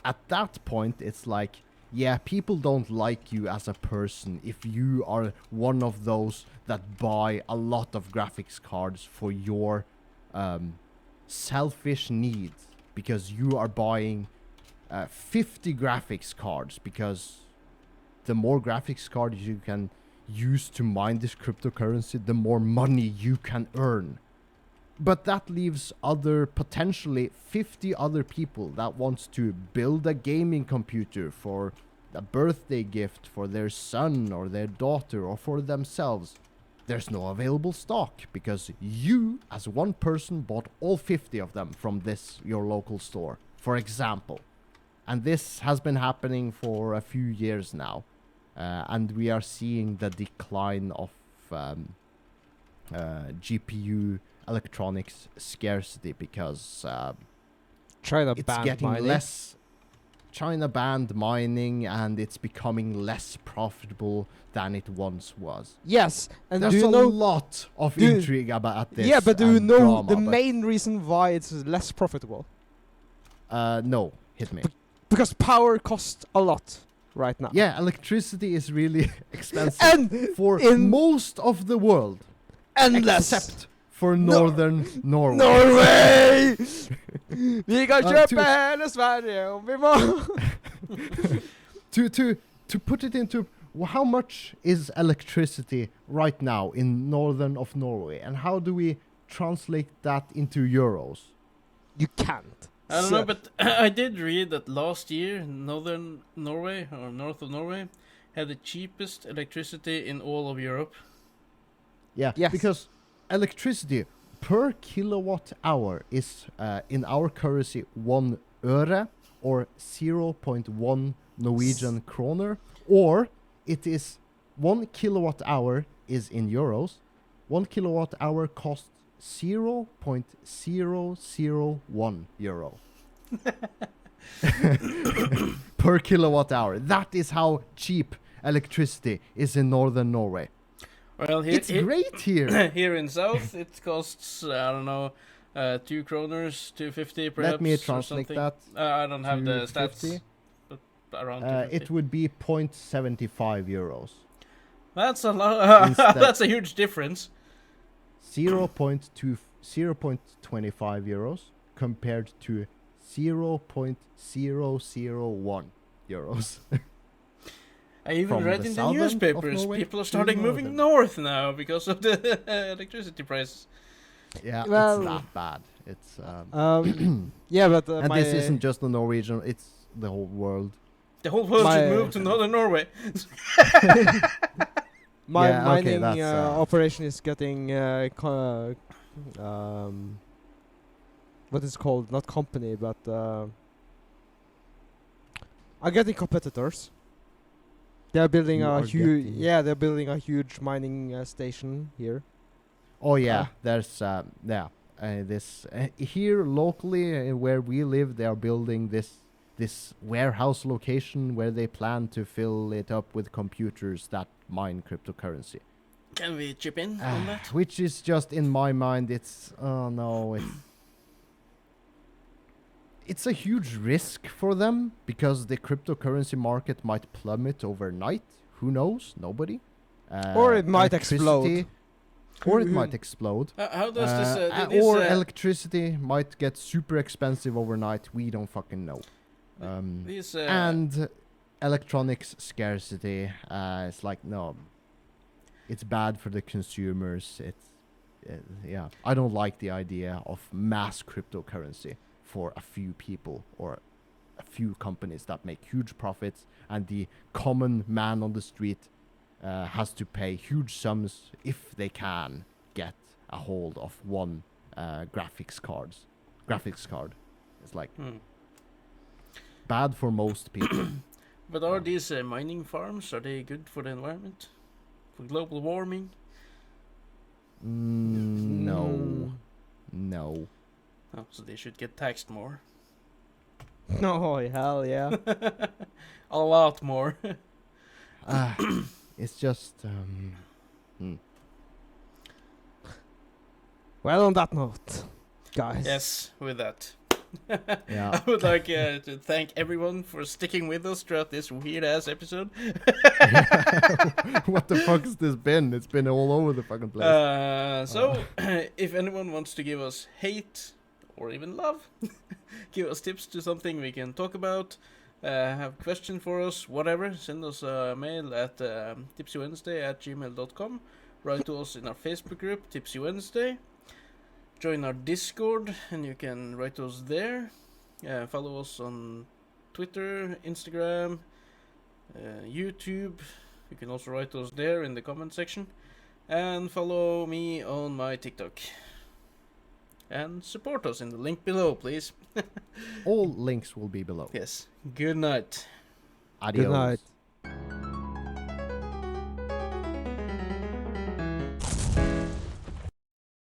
at that point, it's like, yeah, people don't like you as a person if you are one of those that buy a lot of graphics cards for your selfish needs, because you are buying 50 graphics cards, because the more graphics cards you can use to mine this cryptocurrency, the more money you can earn. But that leaves potentially 50 other people that wants to build a gaming computer for a birthday gift for their son or their daughter or for themselves. There's no available stock because you, as one person, bought all 50 of them from your local store, for example. And this has been happening for a few years now. And we are seeing the decline of GPU electronics scarcity, because China it's banned getting mining. less. China banned mining, and it's becoming less profitable than it once was. Yes, and There's do you a know? lot of do- intrigue about this. Yeah, but do you and know drama, the but, main reason why it's less profitable? no, hit me. Because power costs a lot right now. Yeah, electricity is really expensive And for in- most of the world, endless. except for northern Norway. Norway! Vi kan kjøpe to- hele Sverige om vi må! To put it into, how much is electricity right now in northern of Norway, and how do we translate that into euros? You can't. I don't know, but I did read that last year, northern Norway, or north of Norway, had the cheapest electricity in all of Europe. Yeah, Yes. because electricity per kilowatt hour is in our currency 1 øre, or 0.1 Norwegian kroner, or it is 1 kilowatt hour is in euros. 1 kilowatt hour costs 0.001 euro per kilowatt hour. That is how cheap electricity is in northern Norway. Well, It's great here. here in south, it costs, I don't know, 2 kroners, 250 perhaps. Let me or translate something. that. I don't have the 250. stats, but around 250. It would be 0.75 euros. That's a lot. Instead- That's a huge difference. 0.25 euros compared to 0.001 euros. I even From read the in the southern of newspapers Norway people are to starting moving northern. north now because of the electricity prices. Yeah, Well- it's that bad. It's Yeah, but and my, this isn't just the Norwegian; it's the whole world. The whole world My- should move to northern Norway. my Yeah, okay, mining that's, operation is getting what is it called? Not company, but I'm getting competitors. They're building You a are huge. getting- Yeah, they're building a huge mining station here. Oh yeah, Ah. there's this here locally where we live. They are building this warehouse location where they plan to fill it up with computers that mine cryptocurrency. Can we chip in on that? Which is just in my mind, it's oh no, it's a huge risk for them because the cryptocurrency market might plummet overnight. Who knows? Nobody. Or it might electricity- explode. Or it Who- might explode. How does this? Or electricity might get super expensive overnight. We don't fucking know. These, And electronics scarcity. It's like no. It's bad for the consumers. It's yeah. I don't like the idea of mass cryptocurrency for a few people or a few companies that make huge profits, and the common man on the street has to pay huge sums if they can get a hold of one graphics card. It's like bad for most people. but are these mining farms? Are they good for the environment? For global warming? No. No. Oh, so they should get taxed more. Oh hell yeah! A lot more. It's just Well, on that note, guys. Yes, with that. yeah. I would like to thank everyone for sticking with us throughout this weird ass episode. What the fuck has this been? It's been all over the fucking place. So, if anyone wants to give us hate or even love, give us tips to something we can talk about, have a question for us, whatever, send us a mail at tipsywednesday@gmail.com. Write to us in our Facebook group, Tipsy Wednesday. Join our Discord, and you can write to us there. Follow us on Twitter, Instagram, YouTube. You can also write to us there in the comment section. And follow me on my TikTok. And support us in the link below, please. All links will be below. Yes. Good night. Adios. Good night.